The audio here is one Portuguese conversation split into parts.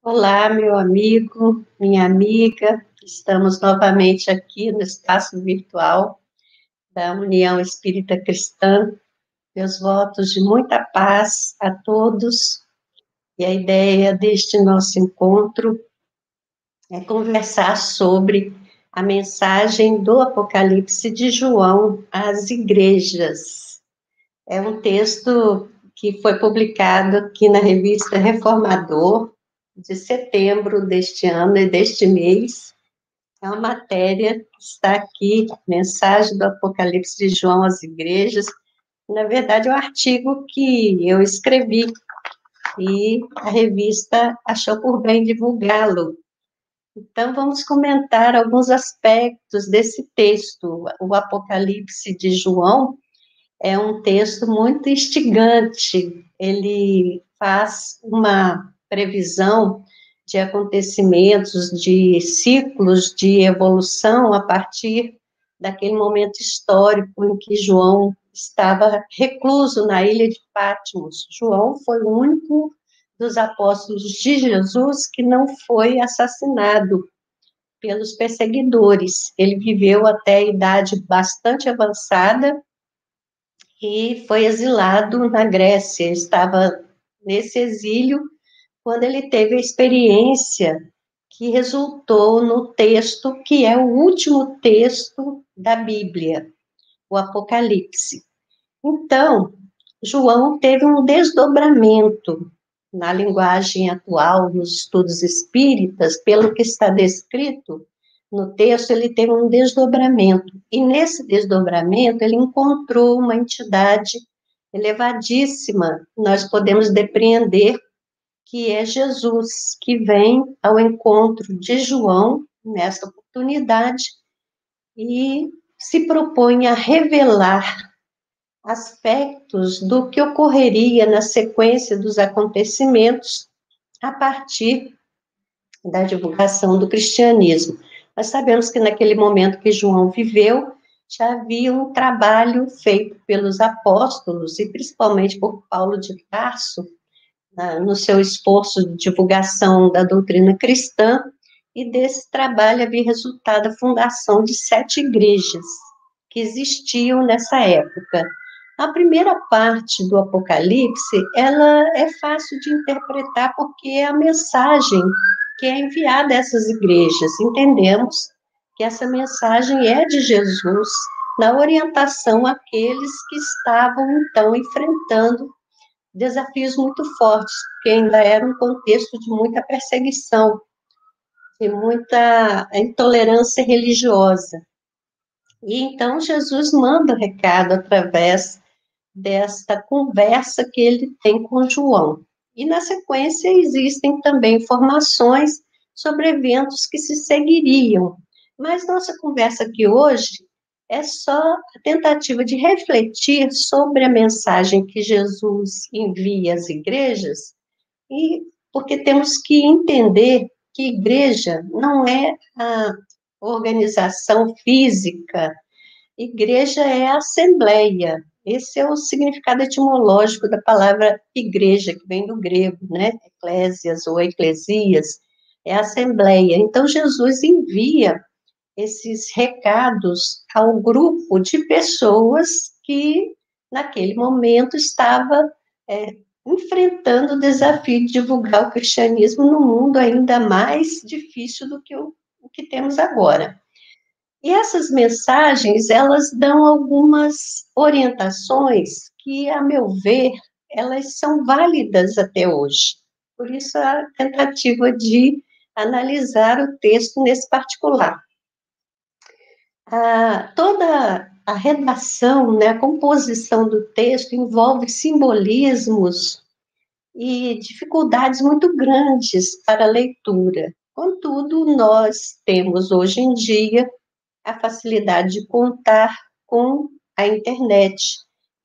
Olá, meu amigo, minha amiga. Estamos novamente aqui no espaço virtual da União Espírita Cristã. Meus votos de muita paz a todos. E a ideia deste nosso encontro é conversar sobre a mensagem do Apocalipse de João às igrejas. É um texto que foi publicado aqui na revista Reformador, de setembro deste ano e deste mês. É uma matéria que está aqui, mensagem do Apocalipse de João às igrejas. Na verdade, é um artigo que eu escrevi e a revista achou por bem divulgá-lo. Então, vamos comentar alguns aspectos desse texto. O Apocalipse de João é um texto muito instigante. Ele faz uma previsão de acontecimentos, de ciclos de evolução a partir daquele momento histórico em que João estava recluso na ilha de Patmos. João foi o único dos apóstolos de Jesus que não foi assassinado pelos perseguidores. Ele viveu até a idade bastante avançada e foi exilado na Grécia. Estava nesse exílio quando ele teve a experiência que resultou no texto que é o último texto da Bíblia, o Apocalipse. Então, João teve um desdobramento na linguagem atual, nos estudos espíritas, pelo que está descrito no texto, ele teve um desdobramento. E nesse desdobramento, ele encontrou uma entidade elevadíssima, nós podemos depreender que é Jesus, que vem ao encontro de João nesta oportunidade e se propõe a revelar aspectos do que ocorreria na sequência dos acontecimentos a partir da divulgação do cristianismo. Nós sabemos que naquele momento que João viveu, já havia um trabalho feito pelos apóstolos, e principalmente por Paulo de Tarso, no seu esforço de divulgação da doutrina cristã, e desse trabalho havia resultado a fundação de 7 igrejas que existiam nessa época. A primeira parte do Apocalipse, ela é fácil de interpretar porque é a mensagem que é enviada a essas igrejas. Entendemos que essa mensagem é de Jesus na orientação àqueles que estavam, então, enfrentando desafios muito fortes, porque ainda era um contexto de muita perseguição, de muita intolerância religiosa. E então Jesus manda o recado através desta conversa que ele tem com João. E na sequência existem também informações sobre eventos que se seguiriam. Mas nossa conversa aqui hoje é só a tentativa de refletir sobre a mensagem que Jesus envia às igrejas, e porque temos que entender que igreja não é a organização física. Igreja é assembleia. Esse é o significado etimológico da palavra igreja, que vem do grego, né? Eclésias ou eclesias, é assembleia. Então, Jesus envia esses recados ao grupo de pessoas que, naquele momento, estava enfrentando o desafio de divulgar o cristianismo no mundo ainda mais difícil do que o que temos agora. E essas mensagens, elas dão algumas orientações que, a meu ver, elas são válidas até hoje. Por isso, a tentativa de analisar o texto nesse particular. Toda a redação, né, a composição do texto envolve simbolismos e dificuldades muito grandes para a leitura. Contudo, nós temos hoje em dia a facilidade de contar com a internet.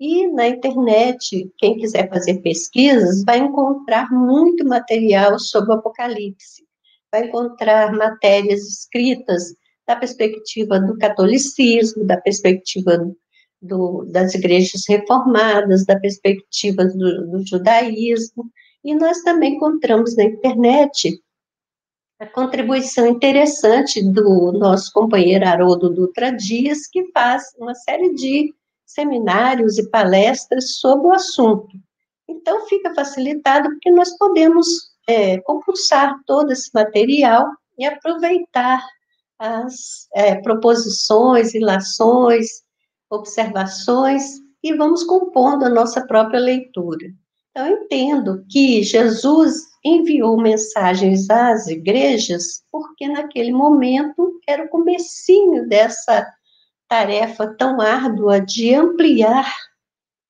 E na internet, quem quiser fazer pesquisas vai encontrar muito material sobre o Apocalipse. Vai encontrar matérias escritas da perspectiva do catolicismo, da perspectiva das igrejas reformadas, da perspectiva do judaísmo. E nós também encontramos na internet a contribuição interessante do nosso companheiro Haroldo Dutra Dias, que faz uma série de seminários e palestras sobre o assunto. Então, fica facilitado porque nós podemos compulsar todo esse material e aproveitar as proposições, ilações, observações, e vamos compondo a nossa própria leitura. Então, eu entendo que Jesus enviou mensagens às igrejas porque naquele momento era o comecinho dessa tarefa tão árdua de ampliar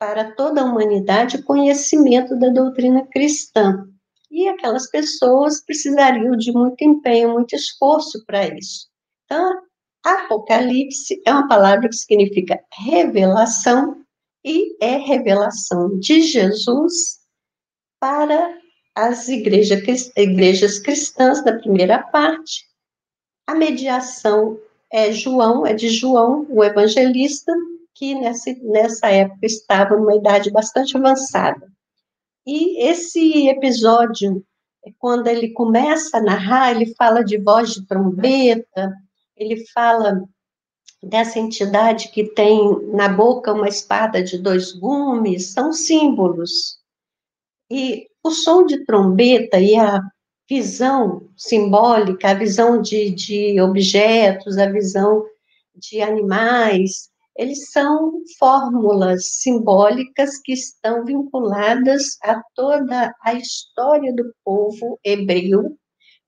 para toda a humanidade o conhecimento da doutrina cristã. E aquelas pessoas precisariam de muito empenho, muito esforço para isso. Então, Apocalipse é uma palavra que significa revelação, e é revelação de Jesus para as igrejas cristãs da primeira parte. A mediação é de João, o evangelista, que nessa época estava numa idade bastante avançada. E esse episódio, quando ele começa a narrar, ele fala de voz de trombeta, ele fala dessa entidade que tem na boca uma espada de 2 gumes, são símbolos. E o som de trombeta e a visão simbólica, a visão de objetos, a visão de animais, eles são fórmulas simbólicas que estão vinculadas a toda a história do povo hebreu.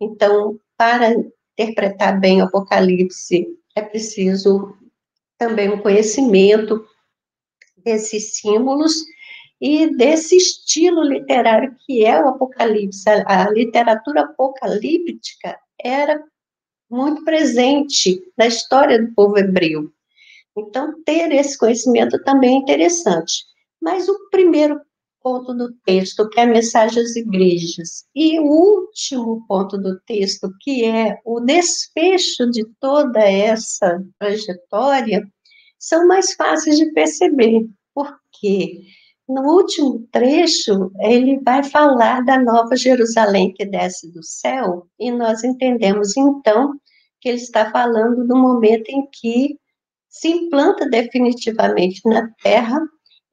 Então, para interpretar bem o Apocalipse, é preciso também um conhecimento desses símbolos e desse estilo literário que é o Apocalipse. A literatura apocalíptica era muito presente na história do povo hebreu. Então, ter esse conhecimento também é interessante. Mas o primeiro ponto do texto, que é a mensagem às igrejas, e o último ponto do texto, que é o desfecho de toda essa trajetória, são mais fáceis de perceber, porque no último trecho ele vai falar da Nova Jerusalém que desce do céu, e nós entendemos então que ele está falando do momento em que se implanta definitivamente na Terra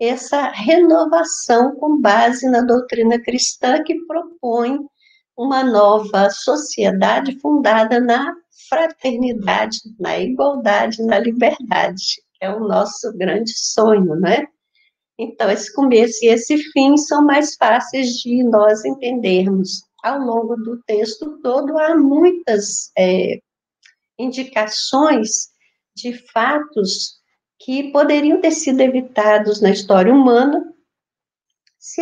essa renovação com base na doutrina cristã que propõe uma nova sociedade fundada na fraternidade, na igualdade, na liberdade, que é o nosso grande sonho, né? Então, esse começo e esse fim são mais fáceis de nós entendermos. Ao longo do texto todo, há muitas indicações de fatos que poderiam ter sido evitados na história humana se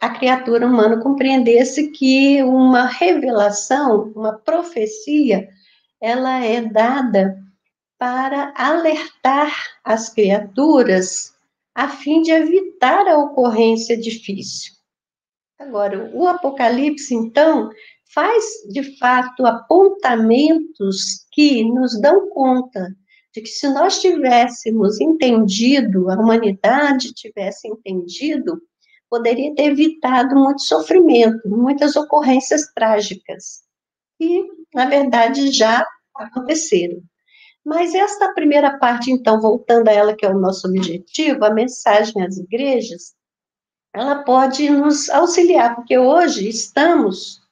a criatura humana compreendesse que uma revelação, uma profecia, ela é dada para alertar as criaturas a fim de evitar a ocorrência difícil. Agora, o Apocalipse, então, faz, de fato, apontamentos que nos dão conta de que se nós tivéssemos entendido, a humanidade tivesse entendido, poderia ter evitado muito sofrimento, muitas ocorrências trágicas. E, na verdade, já aconteceram. Mas esta primeira parte, então, voltando a ela, que é o nosso objetivo, a mensagem às igrejas, ela pode nos auxiliar, porque hoje estamos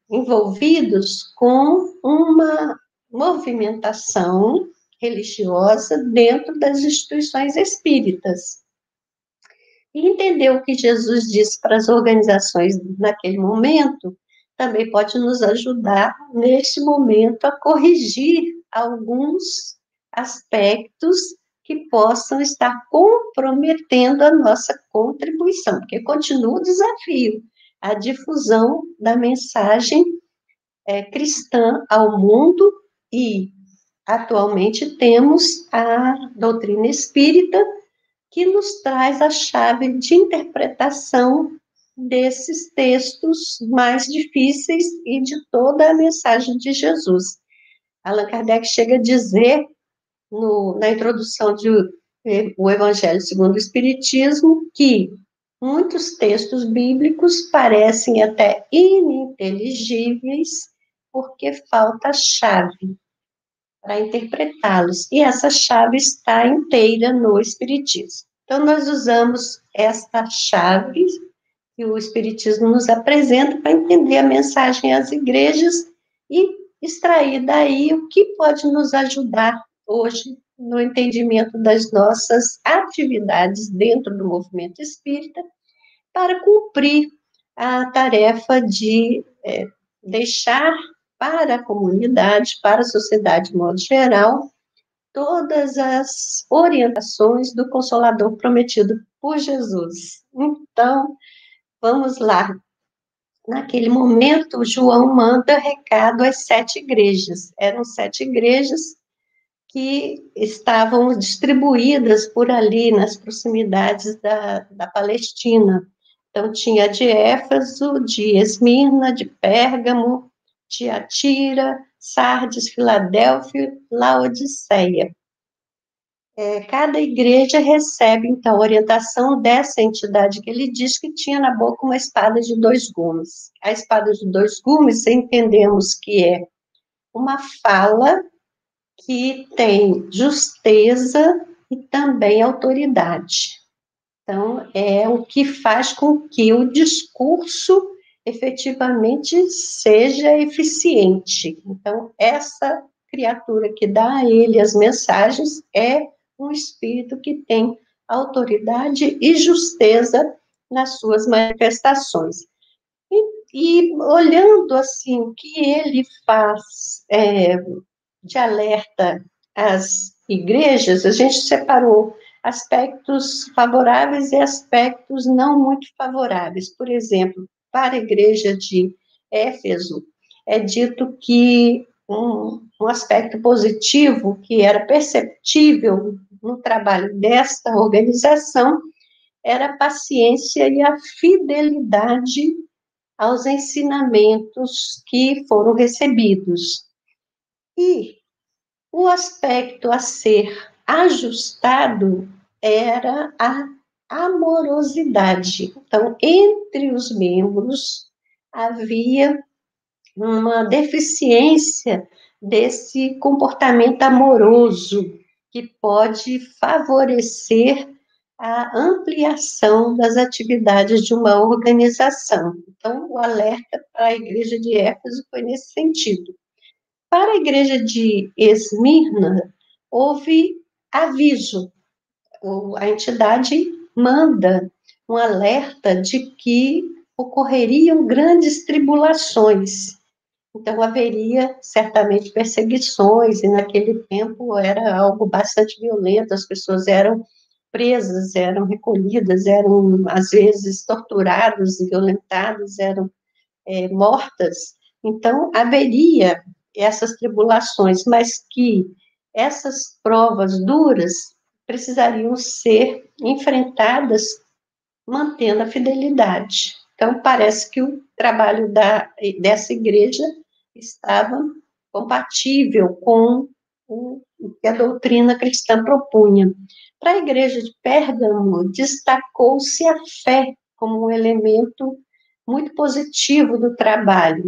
envolvidos com uma movimentação religiosa dentro das instituições espíritas. E entender o que Jesus disse para as organizações naquele momento também pode nos ajudar, neste momento, a corrigir alguns aspectos que possam estar comprometendo a nossa contribuição, porque continua o desafio, a difusão da mensagem cristã ao mundo, e atualmente temos a doutrina espírita, que nos traz a chave de interpretação desses textos mais difíceis e de toda a mensagem de Jesus. Allan Kardec chega a dizer, na introdução o Evangelho segundo o Espiritismo, que muitos textos bíblicos parecem até ininteligíveis porque falta a chave para interpretá-los. E essa chave está inteira no Espiritismo. Então, nós usamos esta chave que o Espiritismo nos apresenta para entender a mensagem às igrejas e extrair daí o que pode nos ajudar hoje no entendimento das nossas atividades dentro do movimento espírita, para cumprir a tarefa de deixar para a comunidade, para a sociedade de modo geral, todas as orientações do Consolador prometido por Jesus. Então, vamos lá. Naquele momento, João manda recado às 7 igrejas. Eram 7 igrejas que estavam distribuídas por ali, nas proximidades da Palestina. Então, tinha de Éfeso, de Esmirna, de Pérgamo, Tiatira, Sardes, Filadélfia, Laodiceia. Cada igreja recebe, então, a orientação dessa entidade que ele diz que tinha na boca uma espada de 2 gumes. A espada de 2 gumes, entendemos que é uma fala que tem justeza e também autoridade. Então, é o que faz com que o discurso efetivamente seja eficiente. Então, essa criatura que dá a ele as mensagens é um espírito que tem autoridade e justeza nas suas manifestações. E olhando assim o que ele faz de alerta às igrejas, a gente separou aspectos favoráveis e aspectos não muito favoráveis. Por exemplo, para a igreja de Éfeso, é dito que um aspecto positivo que era perceptível no trabalho desta organização era a paciência e a fidelidade aos ensinamentos que foram recebidos. E o aspecto a ser ajustado era a amorosidade. Então, entre os membros havia uma deficiência desse comportamento amoroso que pode favorecer a ampliação das atividades de uma organização. Então, o alerta para a igreja de Éfeso foi nesse sentido. Para a igreja de Esmirna, houve aviso, a entidade manda um alerta de que ocorreriam grandes tribulações. Então, haveria certamente perseguições, e naquele tempo era algo bastante violento, as pessoas eram presas, eram recolhidas, eram, às vezes, torturadas, violentadas, eram mortas. Então, haveria essas tribulações, mas que essas provas duras precisariam ser enfrentadas mantendo a fidelidade. Então, parece que o trabalho dessa igreja estava compatível com o que a doutrina cristã propunha. Para a igreja de Pérgamo, destacou-se a fé como um elemento muito positivo do trabalho,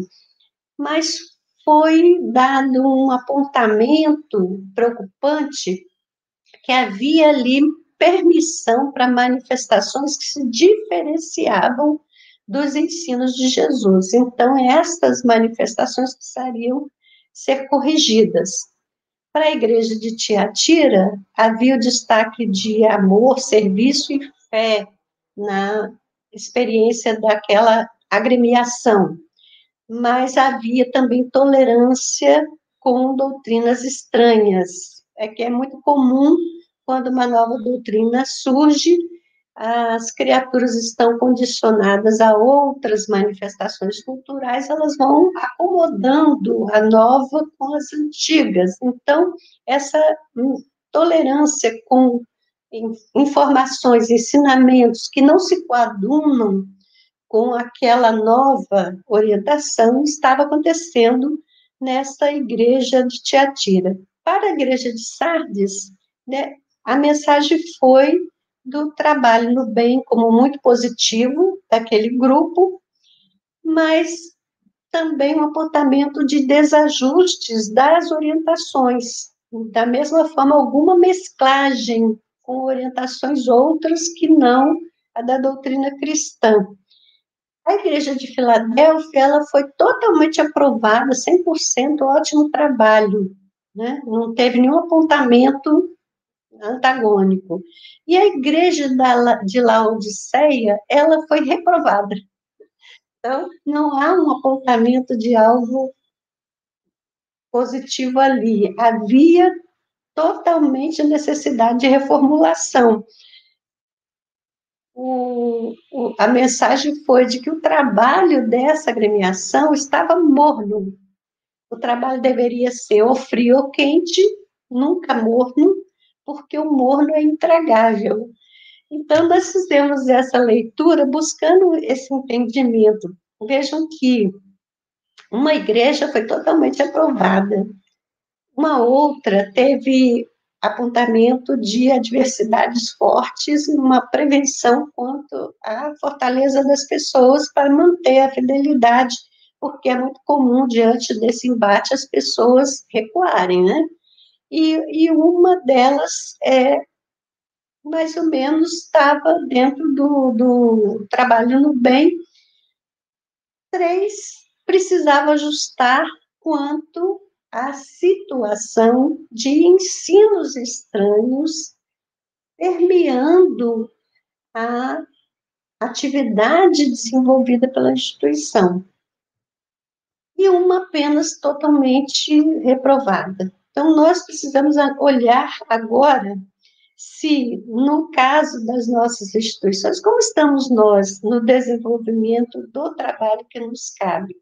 mas foi dado um apontamento preocupante que havia ali permissão para manifestações que se diferenciavam dos ensinos de Jesus. Então, estas manifestações precisariam ser corrigidas. Para a igreja de Tiatira, havia o destaque de amor, serviço e fé na experiência daquela agremiação, mas havia também tolerância com doutrinas estranhas. É que é muito comum, quando uma nova doutrina surge, as criaturas estão condicionadas a outras manifestações culturais, elas vão acomodando a nova com as antigas. Então, essa tolerância com informações, ensinamentos que não se coadunam com aquela nova orientação estava acontecendo nesta igreja de Tiatira. Para a igreja de Sardes, né, a mensagem foi do trabalho no bem como muito positivo daquele grupo, mas também um apontamento de desajustes das orientações. Da mesma forma, alguma mesclagem com orientações outras que não a da doutrina cristã. A Igreja de Filadélfia, ela foi totalmente aprovada, 100%, ótimo trabalho, né? Não teve nenhum apontamento antagônico. E a Igreja de Laodiceia, ela foi reprovada. Então, não há um apontamento de algo positivo ali. Havia totalmente necessidade de reformulação. A mensagem foi de que o trabalho dessa agremiação estava morno. O trabalho deveria ser ou frio ou quente, nunca morno, porque o morno é intragável. Então, nós fizemos essa leitura buscando esse entendimento. Vejam que uma igreja foi totalmente aprovada, uma outra teve apontamento de adversidades fortes e uma prevenção quanto à fortaleza das pessoas para manter a fidelidade, porque é muito comum, diante desse embate, as pessoas recuarem, né? E uma delas mais ou menos estava dentro do trabalho no bem. 3, precisava ajustar quanto à situação de ensinos estranhos permeando a atividade desenvolvida pela instituição. E uma apenas totalmente reprovada. Então, nós precisamos olhar agora se, no caso das nossas instituições, como estamos nós no desenvolvimento do trabalho que nos cabe.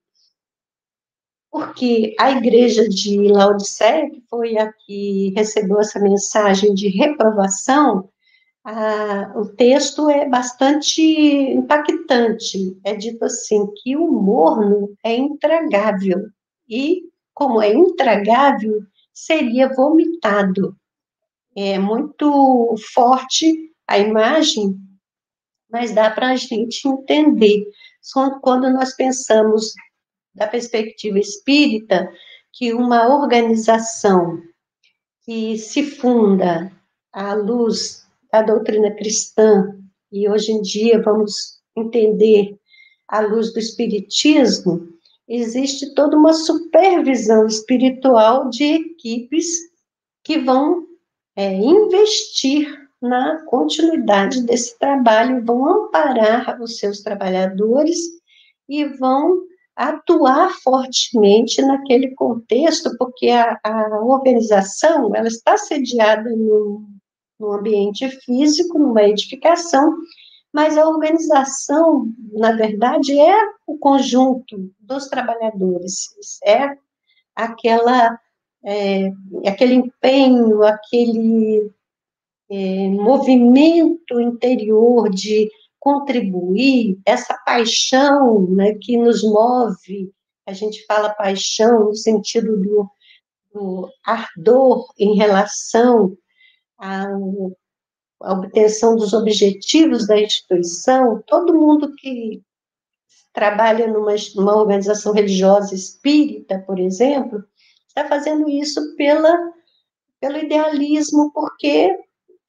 Porque a igreja de Laodiceia, que foi a que recebeu essa mensagem de reprovação, o texto é bastante impactante. É dito assim, que o morno é intragável, e, como é intragável, seria vomitado. É muito forte a imagem, mas dá para a gente entender. Quando nós pensamos da perspectiva espírita, que uma organização que se funda à luz da doutrina cristã, e hoje em dia vamos entender à luz do espiritismo, existe toda uma supervisão espiritual de equipes que vão investir na continuidade desse trabalho, vão amparar os seus trabalhadores e vão atuar fortemente naquele contexto, porque a organização, ela está sediada no ambiente físico, numa edificação, mas a organização, na verdade, é o conjunto dos trabalhadores, é aquela, aquele empenho, aquele movimento interior de contribuir, essa paixão, né, que nos move. A gente fala paixão no sentido do ardor em relação à obtenção dos objetivos da instituição. Todo mundo que trabalha numa organização religiosa espírita, por exemplo, está fazendo isso pelo idealismo, porque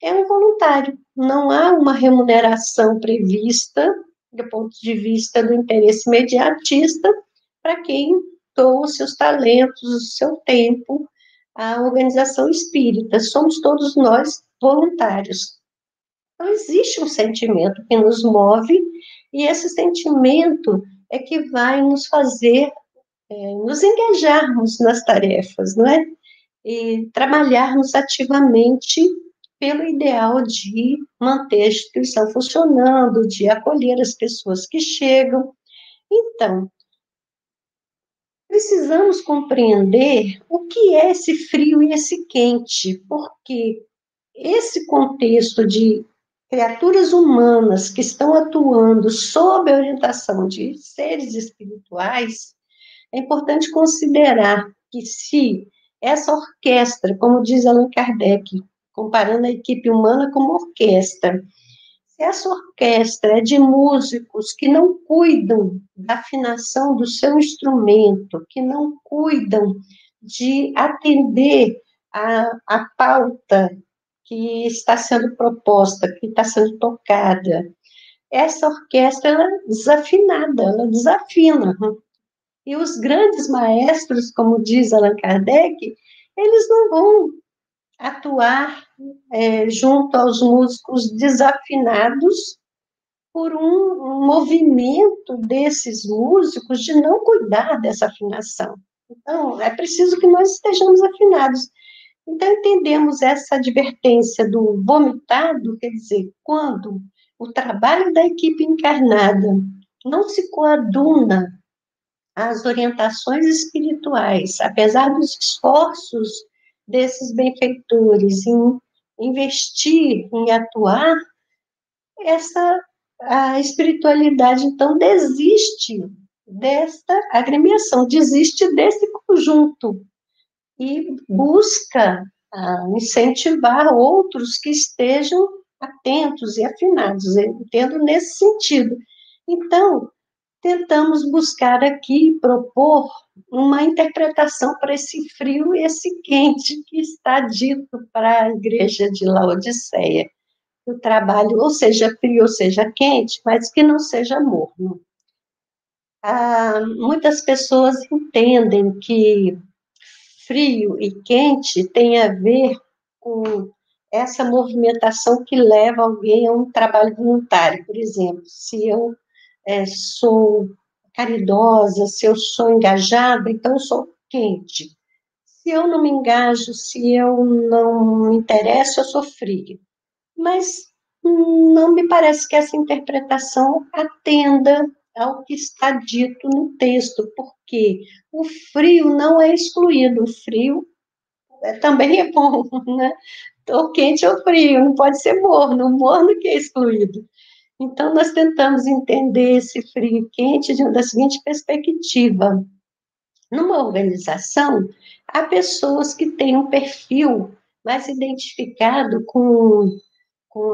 é um voluntário, não há uma remuneração prevista do ponto de vista do interesse imediatista para quem doa os seus talentos, o seu tempo à organização espírita. Somos todos nós voluntários. Então, existe um sentimento que nos move, e esse sentimento é que vai nos fazer nos engajarmos nas tarefas, não é? E trabalharmos ativamente pelo ideal de manter a instituição funcionando, de acolher as pessoas que chegam. Então, precisamos compreender o que é esse frio e esse quente, porque esse contexto de criaturas humanas que estão atuando sob a orientação de seres espirituais, é importante considerar que se essa orquestra, como diz Allan Kardec, comparando a equipe humana como orquestra, Se essa orquestra é de músicos que não cuidam da afinação do seu instrumento, que não cuidam de atender a pauta que está sendo proposta, que está sendo tocada, essa orquestra ela é desafinada, ela desafina. E os grandes maestros, como diz Allan Kardec, eles não vão atuar junto aos músicos desafinados por um movimento desses músicos de não cuidar dessa afinação. Então, é preciso que nós estejamos afinados. Então, entendemos essa advertência do vomitado, quer dizer, quando o trabalho da equipe encarnada não se coaduna às orientações espirituais, apesar dos esforços desses benfeitores em investir, em atuar, a espiritualidade, então, desiste desta agremiação, desiste desse conjunto e busca incentivar outros que estejam atentos e afinados, eu entendo nesse sentido. Então, tentamos buscar aqui, propor uma interpretação para esse frio e esse quente que está dito para a igreja de Laodiceia. O trabalho, ou seja frio, ou seja quente, mas que não seja morno. Muitas pessoas entendem que frio e quente tem a ver com essa movimentação que leva alguém a um trabalho voluntário. Por exemplo, se eu sou caridosa, se eu sou engajada, então eu sou quente. Se eu não me engajo, se eu não me interesso, eu sou frio. Mas não me parece que essa interpretação atenda ao que está dito no texto, porque o frio não é excluído, o frio também é bom, né? Ou quente ou frio, não pode ser morno, o morno que é excluído. Então, nós tentamos entender esse frio e quente da seguinte perspectiva. Numa organização, há pessoas que têm um perfil mais identificado com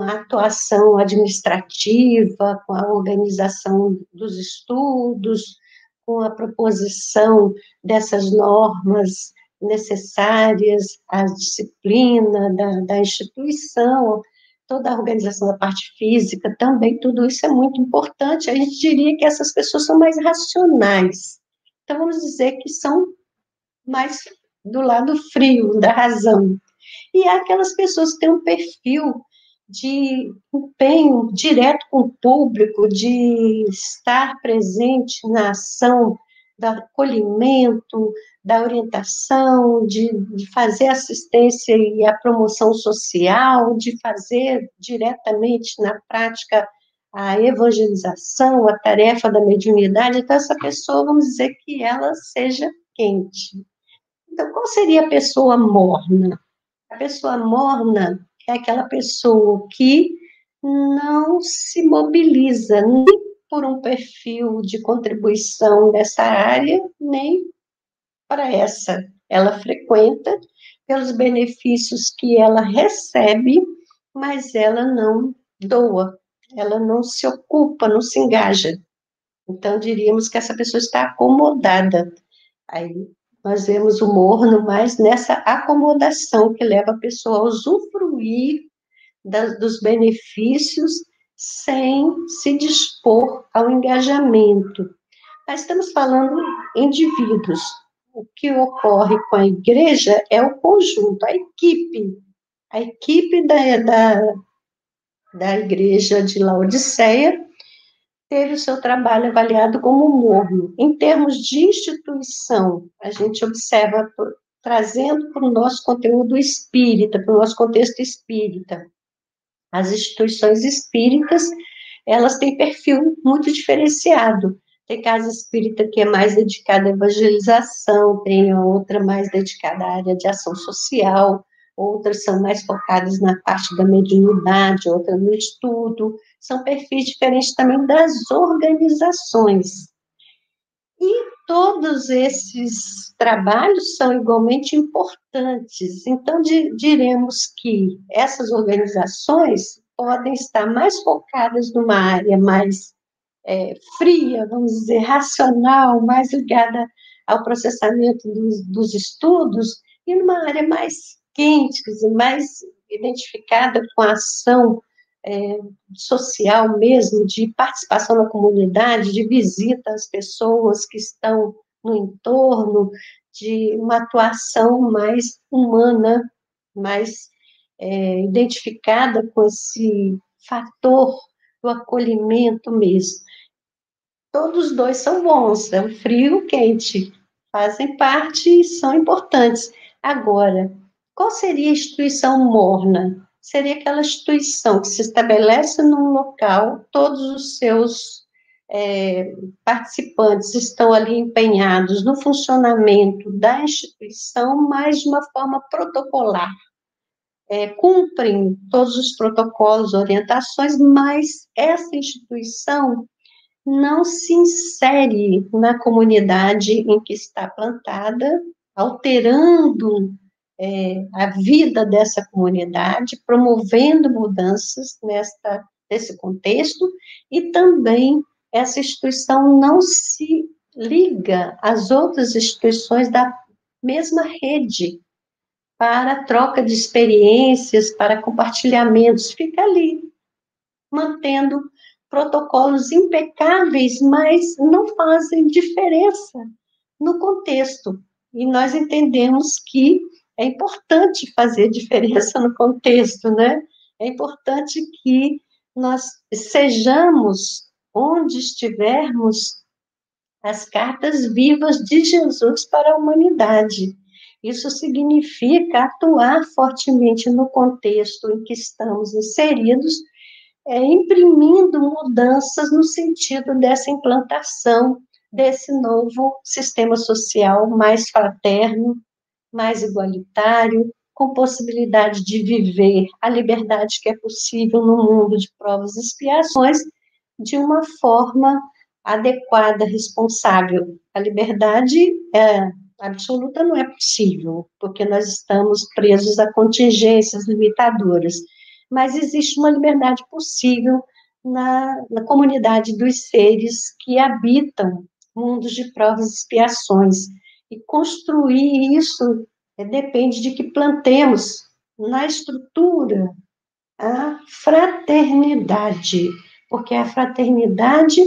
a atuação administrativa, com a organização dos estudos, com a proposição dessas normas necessárias, a disciplina da instituição, toda a organização da parte física também, tudo isso é muito importante. A gente diria que essas pessoas são mais racionais. Então, vamos dizer que são mais do lado frio, da razão. E há aquelas pessoas que têm um perfil de empenho direto com o público, de estar presente na ação do acolhimento, da orientação, de fazer assistência e a promoção social, de fazer diretamente na prática a evangelização, a tarefa da mediunidade. Então, essa pessoa, vamos dizer que ela seja quente. Então, qual seria a pessoa morna? A pessoa morna é aquela pessoa que não se mobiliza nem por um perfil de contribuição dessa área, nem para essa. Ela frequenta pelos benefícios que ela recebe, mas ela não doa, ela não se ocupa, não se engaja. Então, diríamos que essa pessoa está acomodada. Aí nós vemos o morno mais nessa acomodação que leva a pessoa a usufruir dos benefícios sem se dispor ao engajamento. Mas estamos falando indivíduos. O que ocorre com a igreja é o conjunto, a equipe da igreja de Laodiceia teve o seu trabalho avaliado como morno. Em termos de instituição, a gente observa, trazendo para o nosso conteúdo espírita, para o nosso contexto espírita, as instituições espíritas, elas têm perfil muito diferenciado. Tem casa espírita que é mais dedicada à evangelização, tem outra mais dedicada à área de ação social, outras são mais focadas na parte da mediunidade, outra no estudo. São perfis diferentes também das organizações. E todos esses trabalhos são igualmente importantes. Então, diremos que essas organizações podem estar mais focadas numa área mais fria, vamos dizer, racional, mais ligada ao processamento dos estudos, e numa área mais quente, quer dizer, mais identificada com a ação social mesmo, de participação na comunidade, de visita às pessoas que estão no entorno, de uma atuação mais humana, mais identificada com esse fator do acolhimento mesmo. Todos os dois são bons, né? O frio e o quente fazem parte e são importantes. Agora, qual seria a instituição morna? Seria aquela instituição que se estabelece num local, todos os seus participantes estão ali empenhados no funcionamento da instituição, mas de uma forma protocolar. Cumprem todos os protocolos, orientações, mas essa instituição não se insere na comunidade em que está plantada, alterando a vida dessa comunidade, promovendo mudanças nesse contexto, e também essa instituição não se liga às outras instituições da mesma rede para troca de experiências, para compartilhamentos, fica ali, mantendo protocolos impecáveis, mas não fazem diferença no contexto. E nós entendemos que é importante fazer diferença no contexto, né? É importante que nós sejamos, onde estivermos, as cartas vivas de Jesus para a humanidade. Isso significa atuar fortemente no contexto em que estamos inseridos, imprimindo mudanças no sentido dessa implantação desse novo sistema social mais fraterno, mais igualitário, com possibilidade de viver a liberdade que é possível no mundo de provas e expiações, de uma forma adequada, responsável. A liberdade absoluta não é possível, porque nós estamos presos a contingências limitadoras, mas existe uma liberdade possível na comunidade dos seres que habitam mundos de provas e expiações, e construir isso depende de que plantemos na estrutura a fraternidade, porque é a fraternidade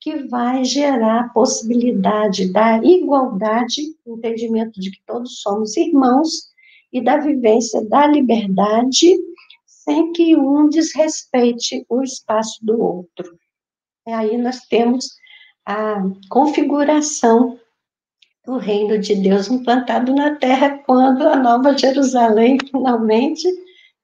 que vai gerar a possibilidade da igualdade, o entendimento de que todos somos irmãos, e da vivência da liberdade, sem que um desrespeite o espaço do outro. E aí nós temos a configuração do reino de Deus implantado na Terra, quando a Nova Jerusalém finalmente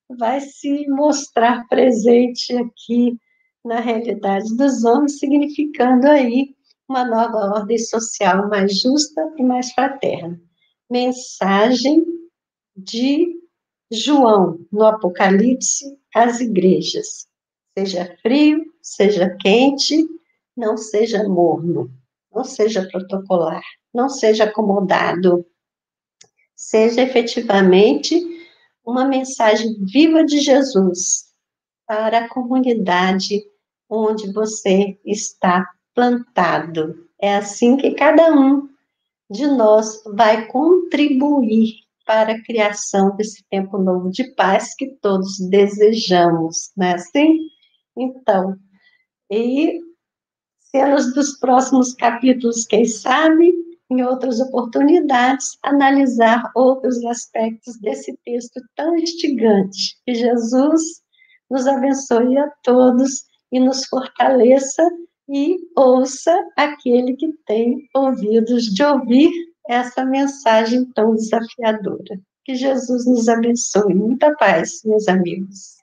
vai se mostrar presente aqui na realidade dos homens, significando aí uma nova ordem social mais justa e mais fraterna. Mensagem de João no Apocalipse às igrejas: seja frio, seja quente, não seja morno, não seja protocolar, não seja acomodado, seja efetivamente uma mensagem viva de Jesus para a comunidade onde você está plantado. É assim que cada um de nós vai contribuir para a criação desse tempo novo de paz que todos desejamos, não é assim? Então, e cenas dos próximos capítulos, quem sabe, em outras oportunidades, analisar outros aspectos desse texto tão instigante. Que Jesus nos abençoe a todos e nos fortaleça, e ouça aquele que tem ouvidos de ouvir essa mensagem tão desafiadora. Que Jesus nos abençoe. Muita paz, meus amigos.